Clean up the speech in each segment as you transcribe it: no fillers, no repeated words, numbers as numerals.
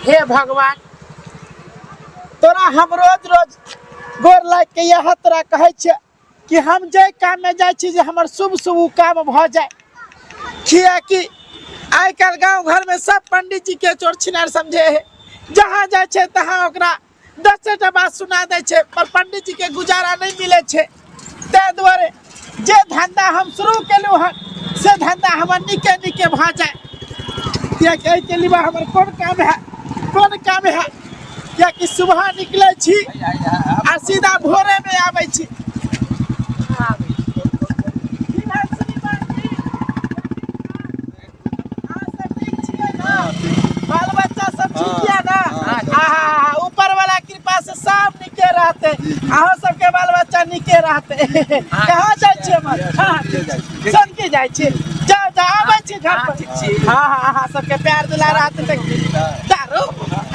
हे भगवान तोरा हम रोज रोज गोर लाग के यहाँ तोरा कहे छे कि हम जे काम में जाए छी जे हमर शुभ शुभ काम भ जाए किया कि आई कल गांव घर में सब पंडित जी के चोर छिनार समझे है जहाँ जाए छे तहाँ ओकरा 10 बात सुना दे छे पर पंडित जी के गुजारा नहीं मिले छे ते द्वारे जे धंधा हम शुरू केलु हन से धंधा हमर निके निके भ जाए या के लिए हमर कौन काम है या कि सुबह निकले छी और सीधा भोरे में आवे छी बाल बच्चा सब ठीक है ना ऊपर वाला कृपा से सब निके रहते अहो सबके बाल बच्चा निके रहते कहाँ जाए छी हमर सन के जाए छी जा आवे छी घर पर हां सबके प्यार दुलार रहते दारू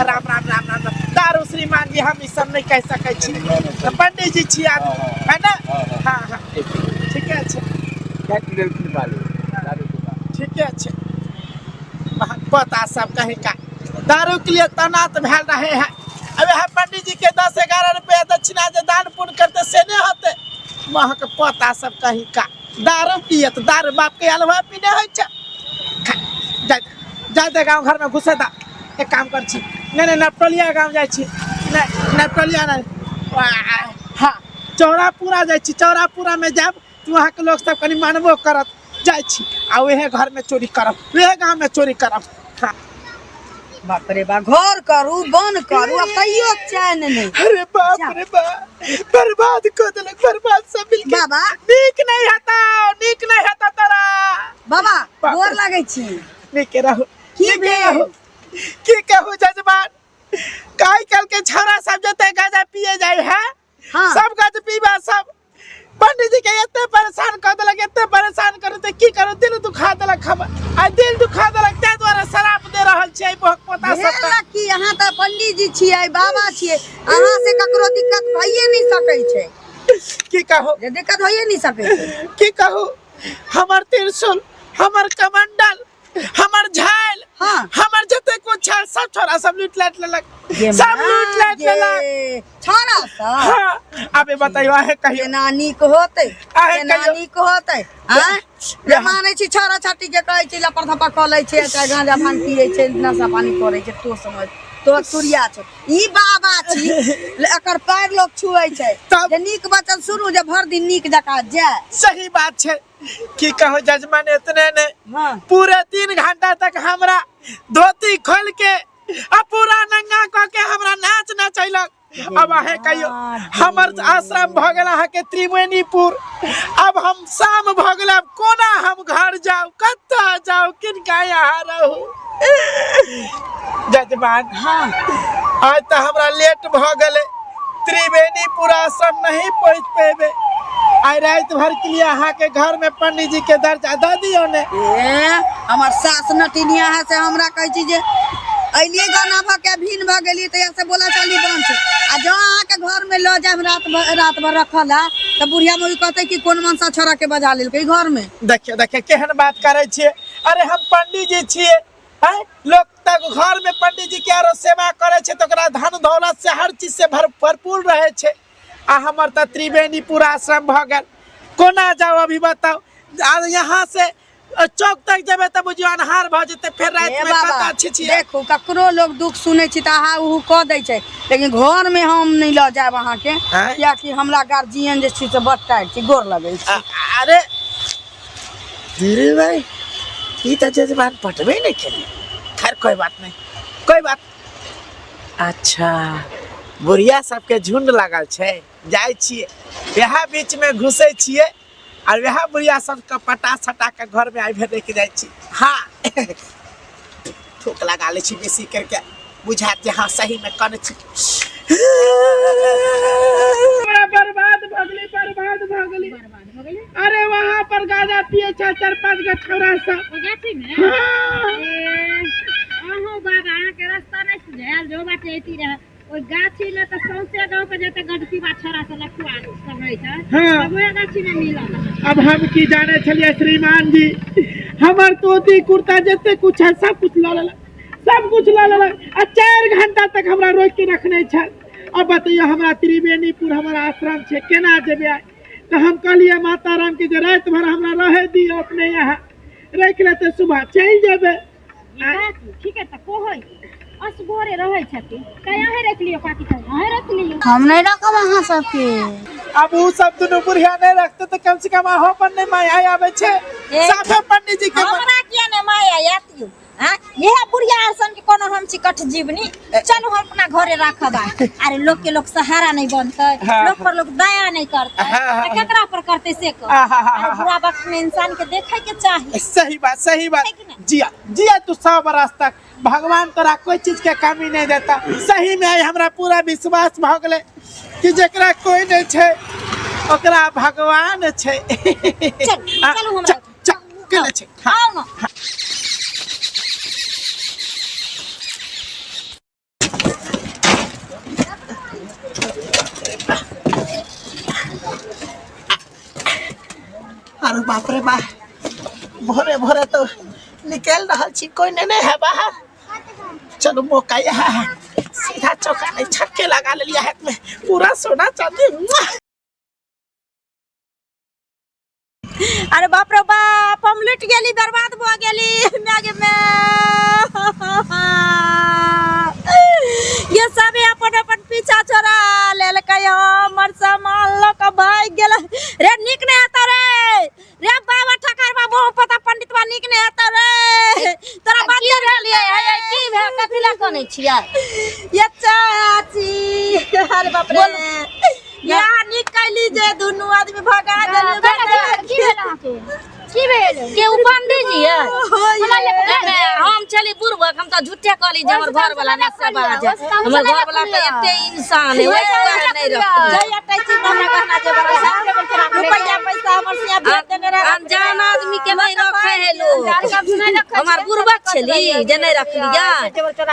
राम राम राम राम दारू श्रीमान जी हम ई सब नहीं कह सकै छी पंडित जी छी आदमी है ना हां ठीक है ठीक है पता सब कहे का दारू के लिए तनात भेल रहे हैं अब है पंडित जी के 10-11 रुपया दक्षिणा जे दान पुण्य करते से नहीं होते वहाँ के पता सब कही का दारू पिए तो दारू बाप के अलवा पीने हो जाते गाँव घर में घुसे दा एक काम कर छी नहीं नपटोलिया गाँव जाए छी नपटोलिया नहीं हाँ चौरापुरा जाए छी चौरापुरा में जाब तो वहाँ के लोग सब कनी मानबो करत जाए छी आ वहे घर में चोरी करब वहे गाँव में चोरी करब हाँ बाप रे बा घर करू बन करू कहियो चैन नहीं अरे बाप रे बा बर्बाद कर देलक बर्बाद सब मिलके बाबा नीक नहीं हता तारा बाबा गोर लागे छी नीक रहो की कहू जजमान काई कल के छौरा सब जते गांजा पिए जाए है हाँ। सब गांजा पीबा सब पंडित जी के इतने परेशान कर देलक इतने परेशान करते की करो दिल दुखा देलक हम आ दिल दुखा देलक ते द्वारा शराब दे रहल छै बहुत पता सब कि यहाँ त पंडित जी छियै बाबा छियै अहाँ से ककरो दिक्कत भइए नहीं सकै छै की कहू जे दिक्कत होइए नहीं सकै छै की कहू हमर त्रिशूल हमर कमंडल हमर झाल हाँ। हमर जते कुछ है सब छोरा सब लूट लाट लेलक सब लूट लाट लेलक छोरा सब हां अबे बताइयो है कहियो नानी को होते नानी को होते हां जे माने छी छोरा छाटी के कहै छी लपर धपा क लै छै एकरा गांजा भांग पियै छै नशा पानी करै छै तो समझ तो सूर्या छै ई बाबा छी एकर पैर लोग छुए छै जे नीक बचन शुरू जे भर दिन नीक जका जाय सही बात छै की कहो जजमान इतने ने हाँ। पूरे 3 घंटा तक हमरा धोती खोल के आ पूरा नंगा क के हमरा नाच नचैलक अब है कहियो हमर आश्रम भ गेला है के त्रिवेणीपुर अब हम शाम भ गेला कोना हम घर जाऊ कत्ता जाऊ किनका यहाँ रहू जजमान हां आज तो हमरा लेट भ गेले त्रिवेणीपुर आश्रम नहीं पहुंच पेबे आई रात भर के लिए अहाँ के घर में पंडित जी के दर्जा द दियो ने हमर सास नटिनिया है से हमरा कहै छी जे अइलिए गाना भ के भिन भ गेली त ऐसे बोला चाली बन छै आ जो अहाँ के घर में ल जाब रात भर रखल है त बुढ़िया मोई कहते कि कोन मनसा छोरा के बजा लेलकै घर में देखिए केहन बात करे छिए अरे हम पंडित जी छिए हैं लोग तक घर में पंडित जी के आरो सेवा करे छै तो ओकरा धन दौलत से हर चीज से भरपूर रहे छै आ हमर त त्रिवेणीपुर आश्रम भ गेल कोना जाओ अभी बताओ यहाँ से चौक तक जेबे त बुझियो अन्हार भ जेते फिर रात में कता छी देखो ककरो लोग दुख सुने छी त आहा उ क दै छै लेकिन घर में हम नहीं ल जाब अहाँ के या कि हमरा गार्जियन जे छी से बटाइ छी गोर लगै छी अरे धीरे भाई ई त जजमान पटबे नहीं केले खैर कोई बात अच्छा बुढ़िया सबके झुंड लागल छै जाय छिए यहाँ बीच में घुसे छिए और यहाँ बुढ़िया सब का पटा सटा के घर में आबे देख जाय छी हाँ ठोक लगा ले छी बेसी करके बुझात हाँ सही में कन छी बर्बाद भगली अरे वहाँ पर गाजा पिए 4-5 गो छोरा सब गाछी में अहो बाबा के रास्ता नहीं सुझायल जो बाटे एती रह ओइ गाछी में त सौसे गांव के जते गडती बा छोरा से लखुआ सब रही छै हां ओए गाछी में मिलल अब हम की जाने छलिए श्रीमान जी हमर तोती कुर्ता जते कुछ है सब कुछ ल लेलक सब कुछ ला लेलक आ 4 घंटा तक हमरा रोक के रखने छल। अब बताइए हमरा त्रिवेणीपुर हमारा आश्रम छे केना जेबे? तो हम कहलिए माता राम के जे रात भर हमरा रहे दियो अपने यहाँ रख लेते सुबह चल जेबे। ठीक है तो कोई अस भोरे रहे छथि कया है रख लियो काटी कर है रख लियो हम नहीं रखब अहाँ सबके। अब वो सब दुनू बुढ़िया नहीं रखते तो कम से कम अहो पर नहीं माया आवे छे। साफे पंडित जी के हमरा किया ने माया यातियो हां यह बुढ़िया आसन के कोनो हम चिकट जीवनी चलो हम अपना घरे राखबा। अरे लोग के लोग सहारा नहीं बनते लोग पर लोग दया नहीं करते तो केकरा पर करते से को। अरे बुरा वक्त में इंसान के देखे के चाहिए। सही बात जिया जिया तू 100 बरस तक भगवान तोरा कोई चीज के कमी नहीं देता। सही में हमरा पूरा विश्वास भ गेले कि जेकरा कोई नहीं छे ओकरा भगवान छे। चलो हमरा चल छे आओ ना। अरे बाप रे बाप भोरे भोरे तो निकल रहा छी कोई नहीं है बाहर। चलो मौका है सीधा चौका नहीं छक्के लगा लिया हाथ में पूरा सोना चांदी। अरे बाप रे बाप हम लुट गेली बर्बाद भ गेली मैगे में। ये सब अपन अपन पीछा छोड़ा लेल कय हमर सामान ल के भाग गेल। रे निक नहीं आता रे बाबा ठकर बाबू पता पंडित बा निक नहीं आता रे तोरा बात भेलिए है की भे कथि ला कोने छिया ये चाची। अरे बाप रे या निकली जे दुनु आदमी भगा देले की भेल के उ पंडित जी है हम चली बुरबक हम तो झूठे कहली जे हमर घर वाला ना सब बाज हमर घर वाला तो एते इंसान है ओए नहीं रख जय अटै छी हमरा कहना जे बड़ा रुपया पैसा हमर से भेज देने रह अनजान आदमी के नहीं रखे है लोग हमर बुरबक छली जे नहीं रख लिया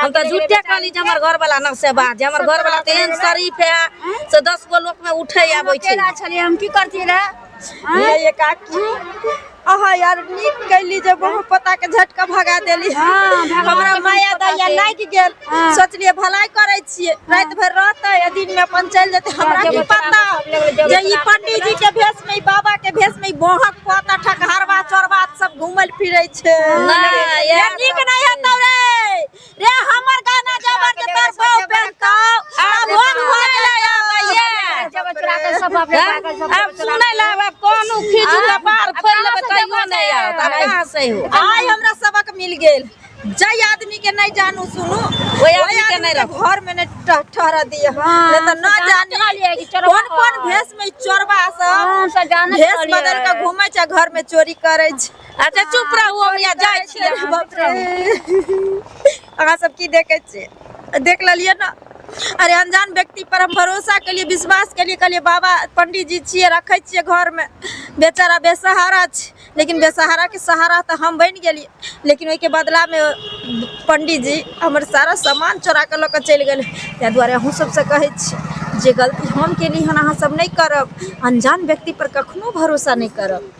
हम तो झूठे कहली जे हमर घर वाला ना से बाज हमर घर वाला तो एन शरीफ है से 10 गो लोग में उठे आबै छै। हम की करती रे ये काकी आहा यार निक कैली जब बहु पता के झटका भगा देली। हमरा माया दया लाग गेल सोचलिए भलाई करे छिए रात भर रहते या दिन में अपन चल जेते। हमरा की पता जे ई पंडित जी के भेष में बाबा के भेष में बहक पता ठकहरवा चोरवा सब घुमल फिरै छै। ये निक नहीं हेतौ रे हमर गाना जबर के तोर बहु बेनता अब भोग हो गेलै ये जब चुरा के सब अपने पागल सब अब सुनै ला अब कोनो खींच के पार खोल लेबे कहियो नहीं आत अब कहां से हो। आइ हमरा सबक मिल गेल जय आदमी के नहीं जानू सुनू ओए आदमी के नहीं रख घर में नहीं ठहरा दिए नहीं तो न जाने कौन कौन भेष में चोरबा सब भेष बदल के घूमे छै घर में चोरी करे छै। अच्छा चुप रहू हम या जाय छी। बाप रे अहाँ सब की देखे छी देख लिये ना। अरे अनजान व्यक्ति पर हम भरोसा के लिए विश्वास के लिए कहलिए बाबा पंडित जी छिए रखे छिए घर में बेचारा बेसहारा छै लेकिन बेसहारा के सहारा तो हम बन गेलिए लेकिन ओई के बदला में पंडित जी हमर सारा सामान चोरा के लेके चल गेल। ताहि दुआरे अहूँ सबसे कहै छी जे गलती हम केली हन अहाँ सब नहीं करब अनजान व्यक्ति पर कखनो भरोसा नहीं करब।